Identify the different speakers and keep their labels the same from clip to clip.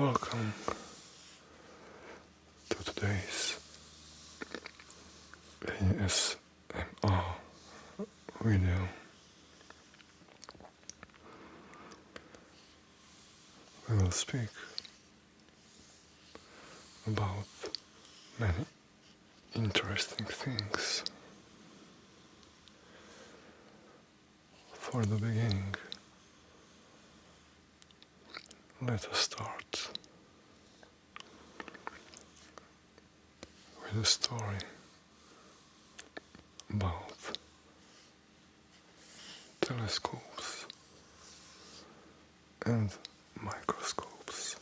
Speaker 1: Welcome to today's ASMR video. We will speak about many interesting things. For the beginning, let us start with a story about telescopes and microscopes.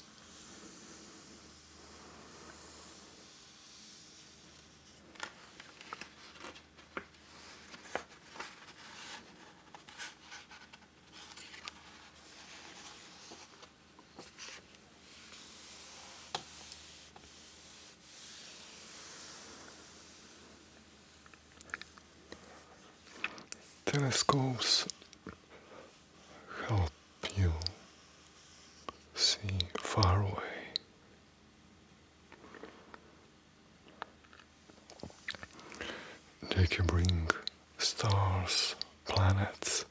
Speaker 1: Telescopes help you see far away. They can bring stars, planets,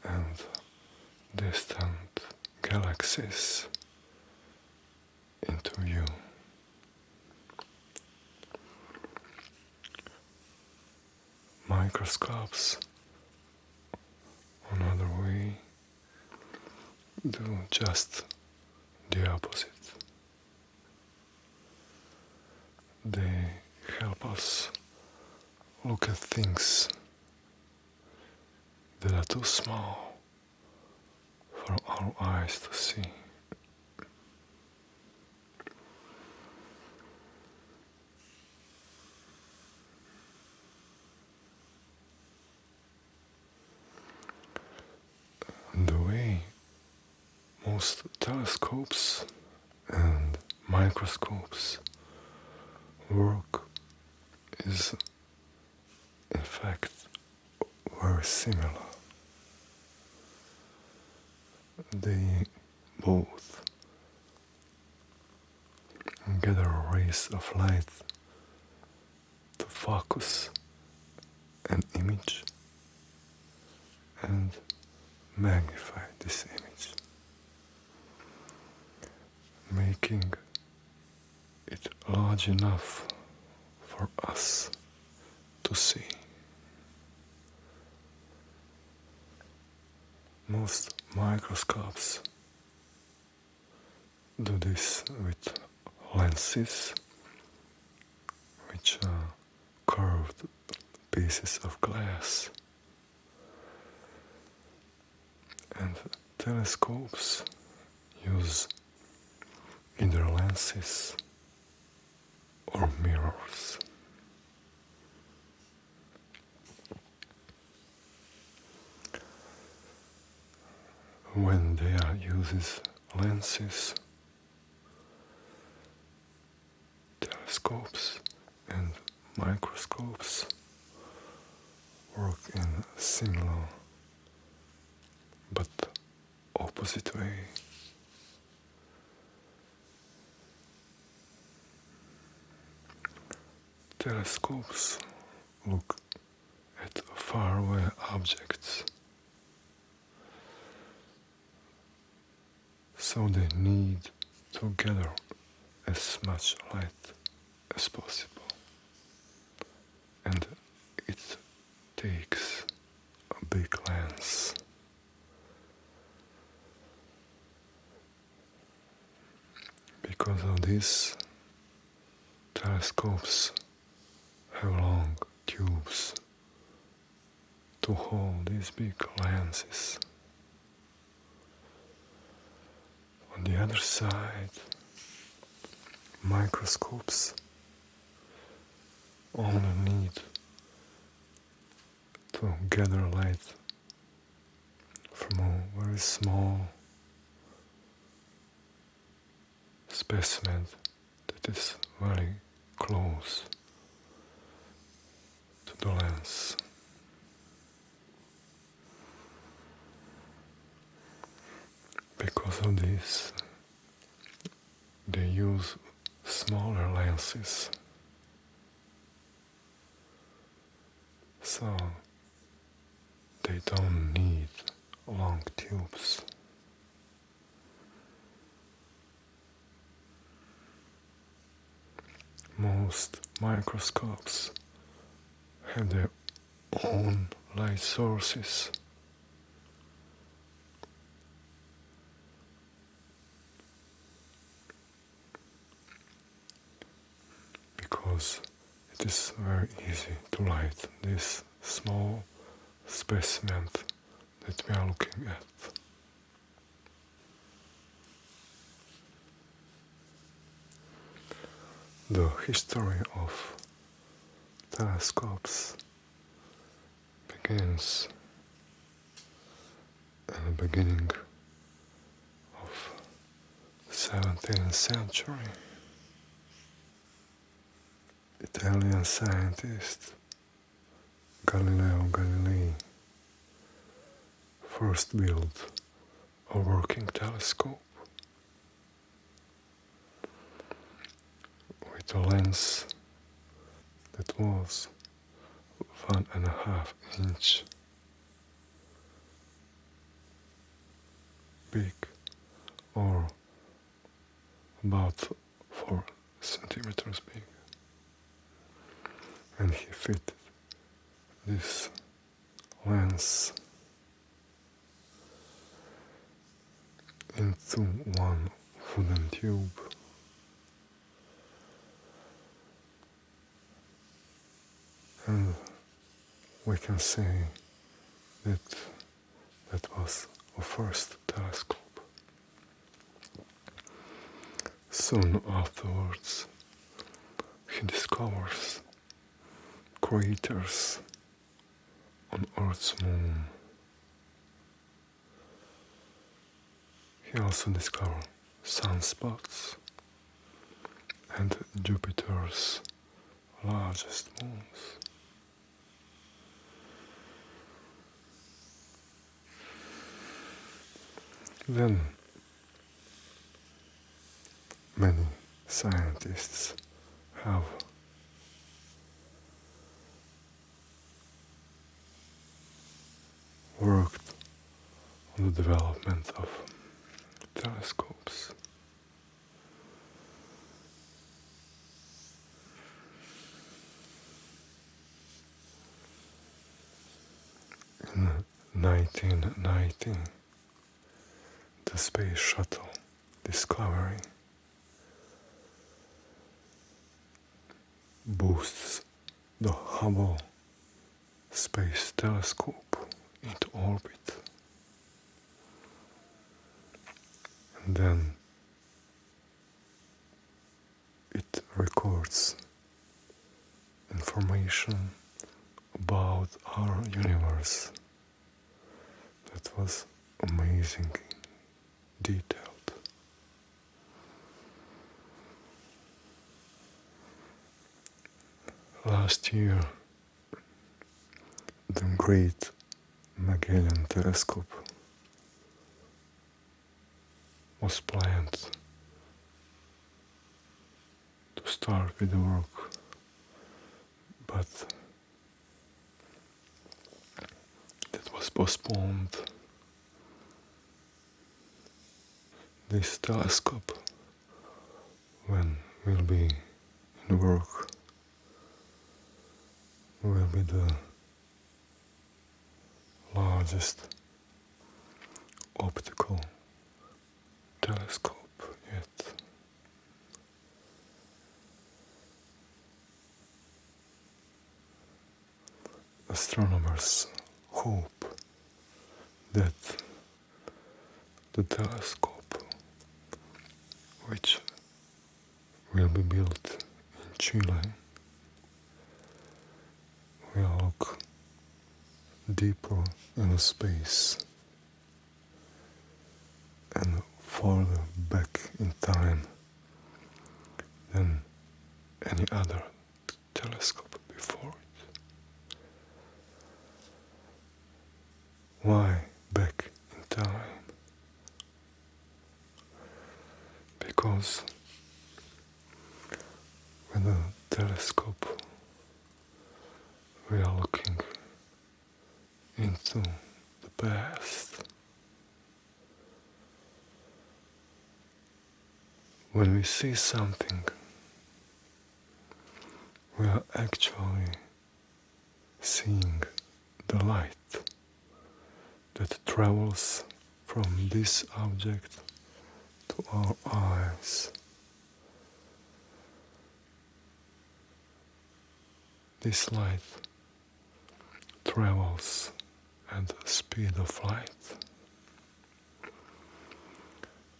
Speaker 1: and distant galaxies into view. Microscopes, another way, do just the opposite. They help us look at things that are too small for our eyes to see. The way most telescopes and microscopes work is in fact very similar. They both gather rays of light to focus an image and magnify this image, making it large enough for us to see. Most microscopes do this with lenses, which are curved pieces of glass, and telescopes use either lenses or mirrors. When they are uses lenses, telescopes and microscopes work in a similar but opposite way. Telescopes look at faraway objects, so they need to gather as much light as possible, and it takes a big lens. Because of this, telescopes have long tubes to hold these big lenses. On the other side, microscopes only need to gather light from a very small specimen that is very close to the lens. Because of this, they use smaller lenses, so they don't need long tubes. Most microscopes have their own light sources. Because it is very easy to light this small specimen that we are looking at. The history of telescopes begins at the beginning of 17th century. Italian scientist Galileo Galilei first built a working telescope with a lens that was 1.5 inch big, or about 4 centimeters big, and he fitted this lens into one wooden tube. And we can say that that was a first telescope. Soon afterwards, he discovers craters on Earth's moon. He also discovered sunspots and Jupiter's largest moons. Then many scientists have worked on the development of telescopes. In 1990, the space shuttle Discovery boosts the Hubble Space Telescope into orbit. And then it records information about our universe that was amazing, detailed. Last year, the Great Magellan Telescope was planned to start with the work, but that was postponed. This telescope, when will be in work, will be the largest optical telescope yet. Astronomers hope that the telescope, which will be built in Chile, will look deeper into space and further back in time than any other telescope before it. Why back in time? Because telescope, we are looking into the past. When we see something, we are actually seeing the light that travels from this object to our eyes. This light travels at the speed of light,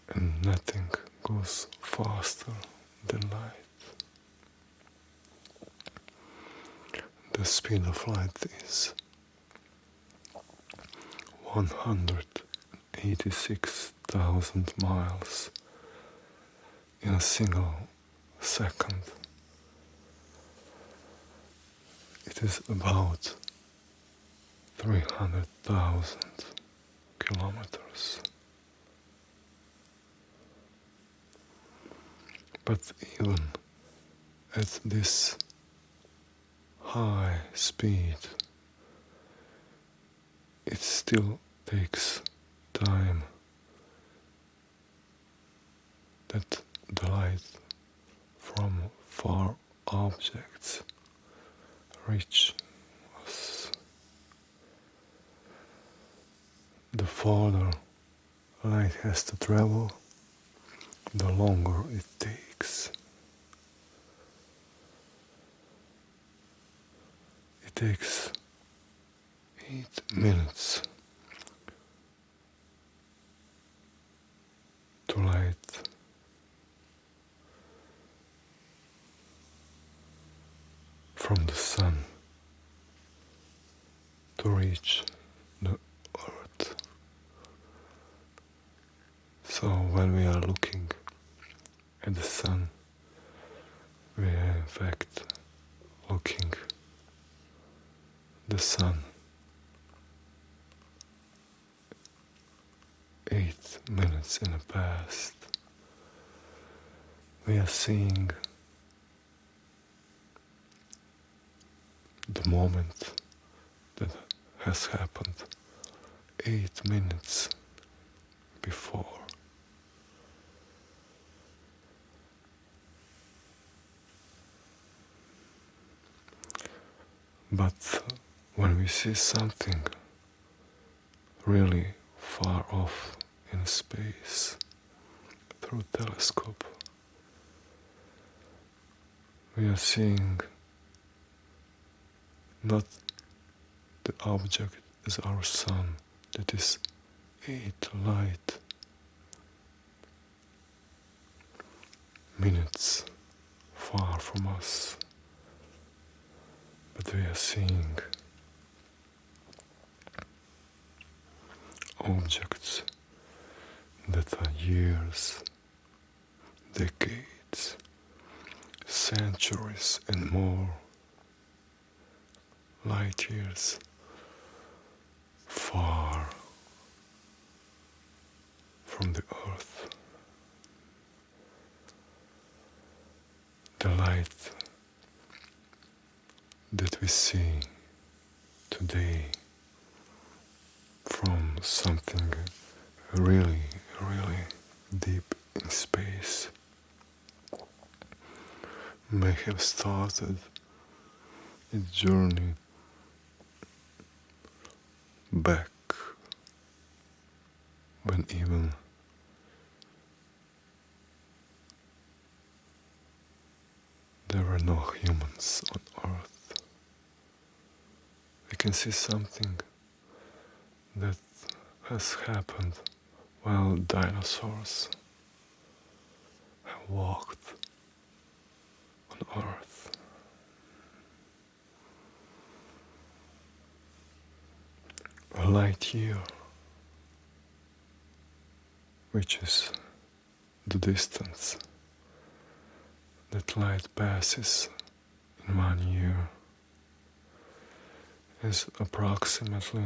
Speaker 1: and nothing goes faster than light. The speed of light is 186,000 miles in a single second. It is about 300,000 kilometers. But even at this high speed, it still takes time that the light from far objects reach us. The farther light has to travel, the longer it takes. It takes 8 minutes to light from the sun to reach the earth. So when we are looking at the sun, we are in fact looking the sun 8 minutes in the past. We are seeing the moment that has happened 8 minutes before. But when we see something really far off in space through a telescope, we are seeing not the object as our sun that is 8 light minutes far from us, but we are seeing objects that are years, decades, centuries and more light years far from the earth. The light that we see today from something really, really deep in space may have started its journey back when even there were no humans on Earth. We can see something that has happened while dinosaurs have walked on Earth. A light year, which is the distance that light passes in 1 year, is approximately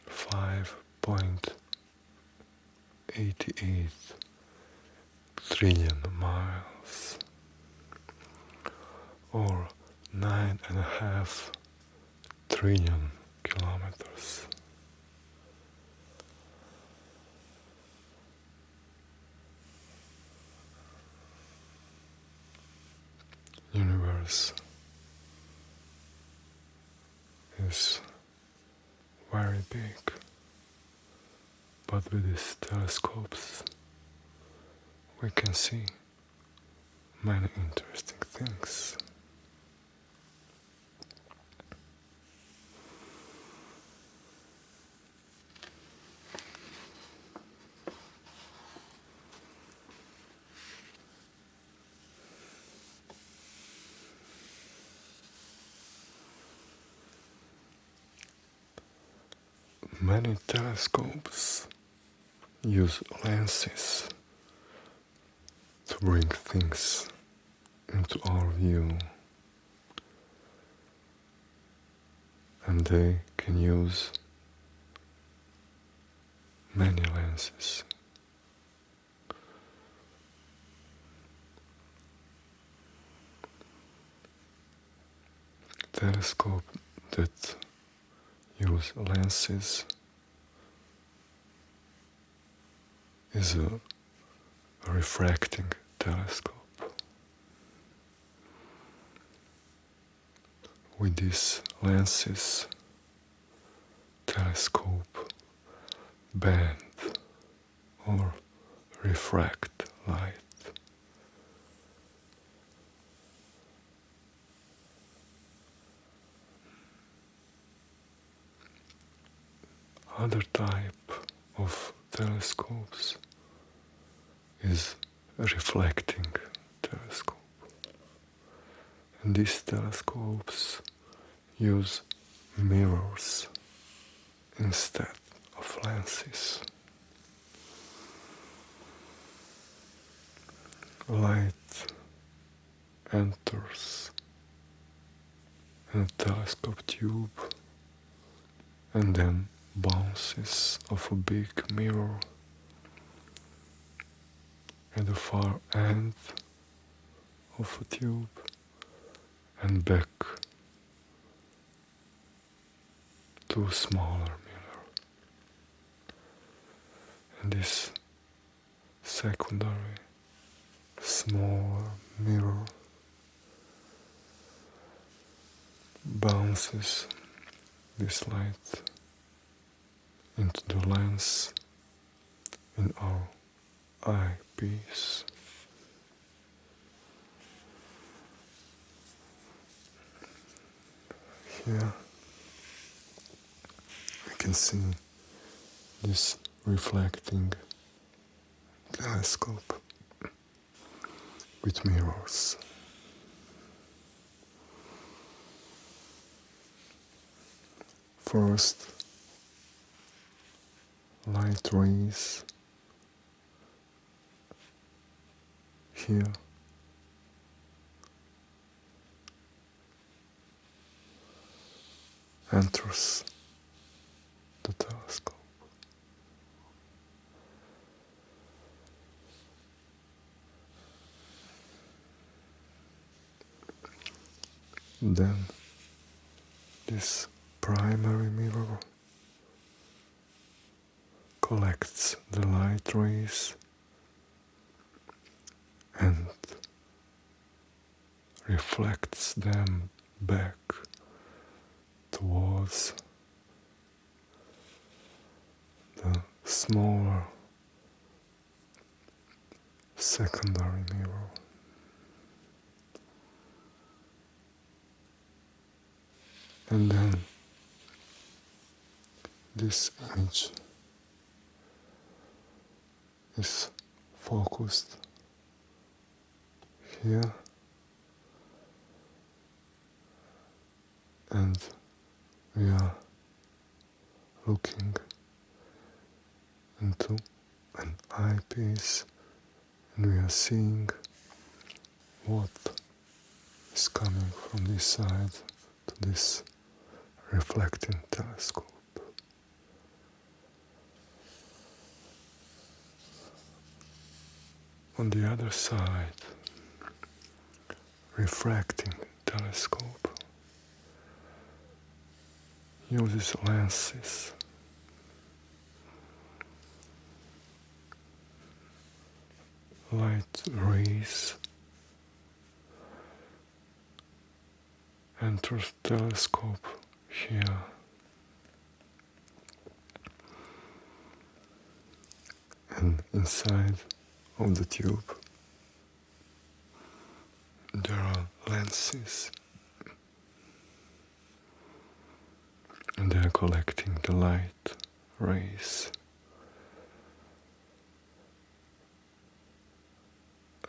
Speaker 1: 5.88 trillion miles. or 9.5 trillion kilometers. Universe is very big, but with these telescopes we can see many interesting things. Many telescopes use lenses to bring things into our view, and they can use many lenses. Telescope that use lenses is a refracting telescope. With these lenses, telescope bend or refract light. Other type of telescopes is reflecting telescope. And these telescopes use mirrors instead of lenses. Light enters in a telescope tube and then bounces off a big mirror at the far end of a tube and back to a smaller mirror. And this secondary smaller mirror bounces this light into the lens in our eyepiece. Here we can see this reflecting telescope with mirrors. First, light rays here enters the telescope. Then this primary mirror collects the light rays and reflects them back towards the smaller secondary mirror. And then this image is focused here and we are looking into an eyepiece and we are seeing what is coming from this side to this reflecting telescope. On the other side, refracting telescope uses lenses light rays enter the telescope here, and inside of the tube there are lenses, and they are collecting the light rays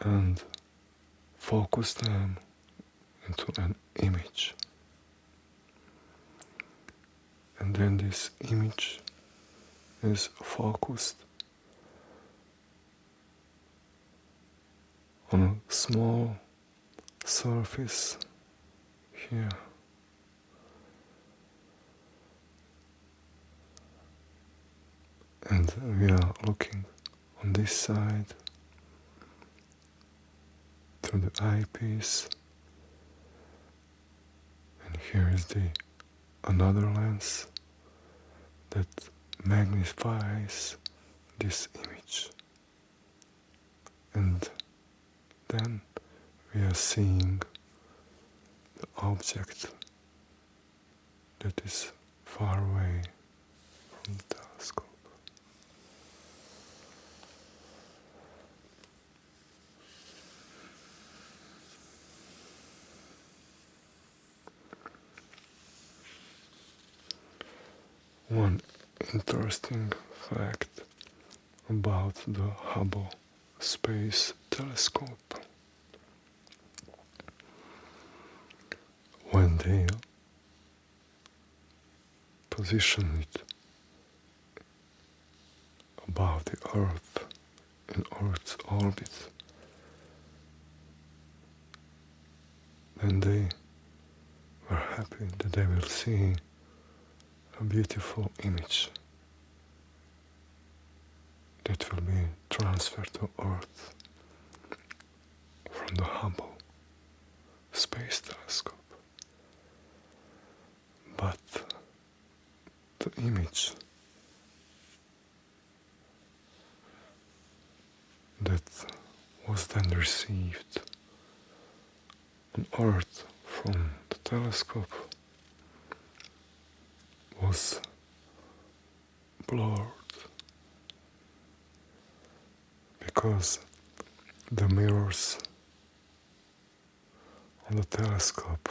Speaker 1: and focus them into an image. And then this image is focused on a small surface here. And we are looking on this side through the eyepiece, and here is the another lens that magnifies this image, and then we are seeing the object that is far away from the telescope. One interesting fact about the Hubble Space Telescope: when they position it above the Earth in Earth's orbit, then they were happy that they will see a beautiful image that will be transferred to Earth from the Hubble Space Telescope. But the image that was then received on Earth from the telescope was blurred because the mirrors on the telescope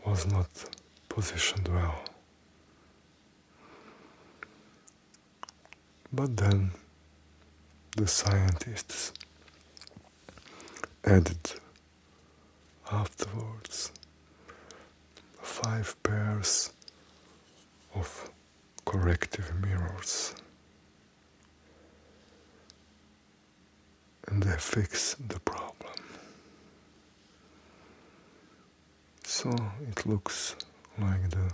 Speaker 1: was not positioned well. But then the scientists added afterwards 5 pairs of corrective mirrors, and they fixed the problem. So it looks like the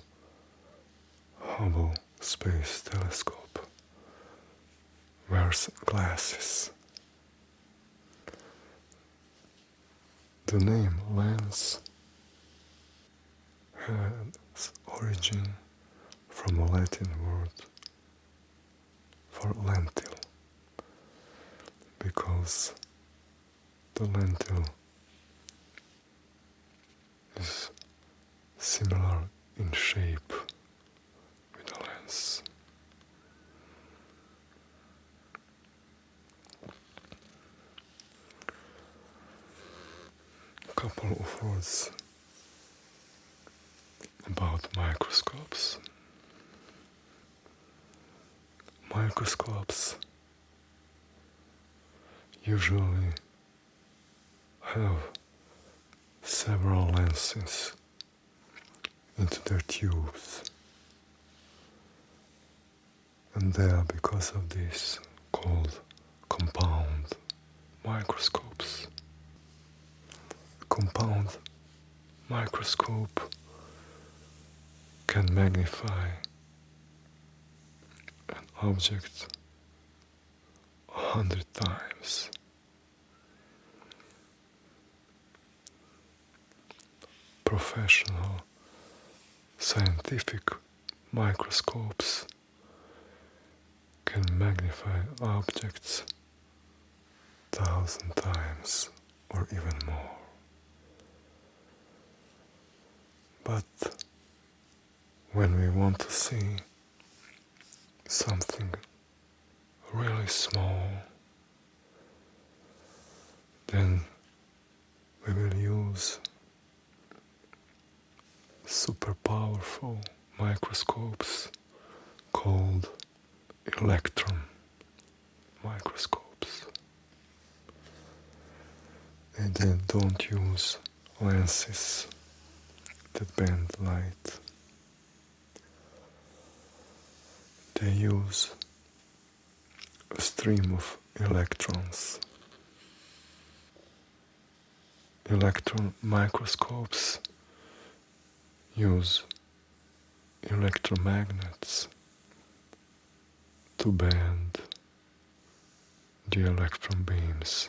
Speaker 1: Hubble Space Telescope wears glasses. The name lens has origin from a Latin word for lentil, because the lentil is similar in shape with the lens. A couple of words about microscopes. Microscopes usually have several lenses into their tubes, and they are, because of this, called compound microscopes. A compound microscope can magnify an object 100 times. professional scientific microscopes can magnify objects 1,000 times or even more. But when we want to see something really small, then we will use super powerful microscopes called electron microscopes. And they don't use lenses that bend light. They use a stream of electrons. Electron microscopes use electromagnets to bend the electron beams.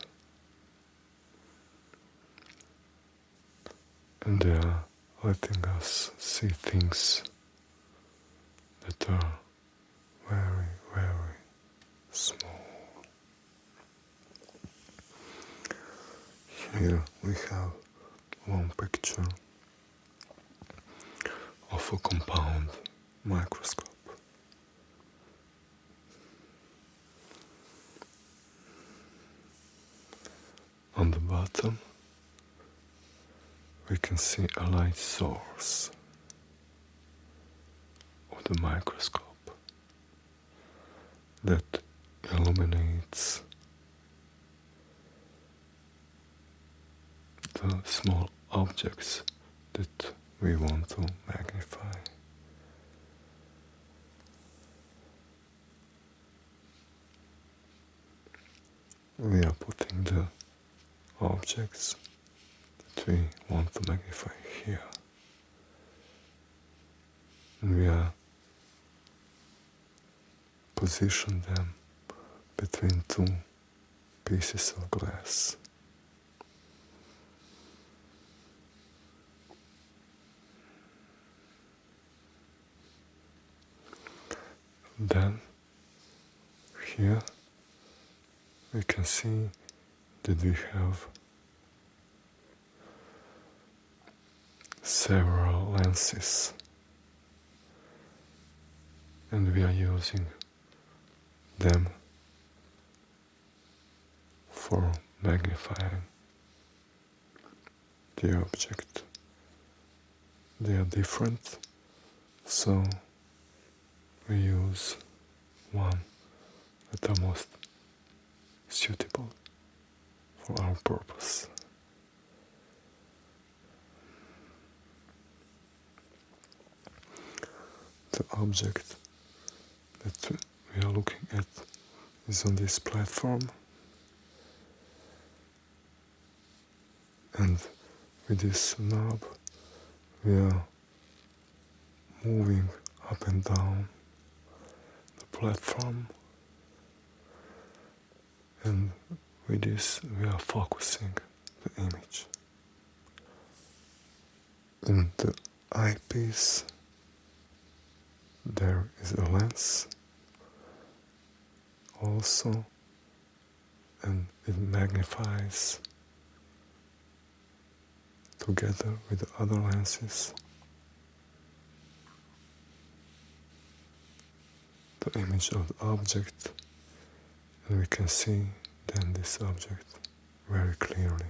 Speaker 1: And they are letting us see things that are very, very small. Here we have one picture of a compound microscope. On the bottom, we can see a light source of the microscope that illuminates the small objects that we want to magnify. We are putting the objects that we want to magnify here. And we are position them between two pieces of glass. Then here we can see that we have several lenses, and we are using them for magnifying the object. They are different, so we use one that are most suitable for our purpose. The object that we are looking at is on this platform, and with this knob we are moving up and down the platform, and with this we are focusing the image. In the eyepiece there is a lens also, and it magnifies together with the other lenses the image of the object, and we can see then this object very clearly.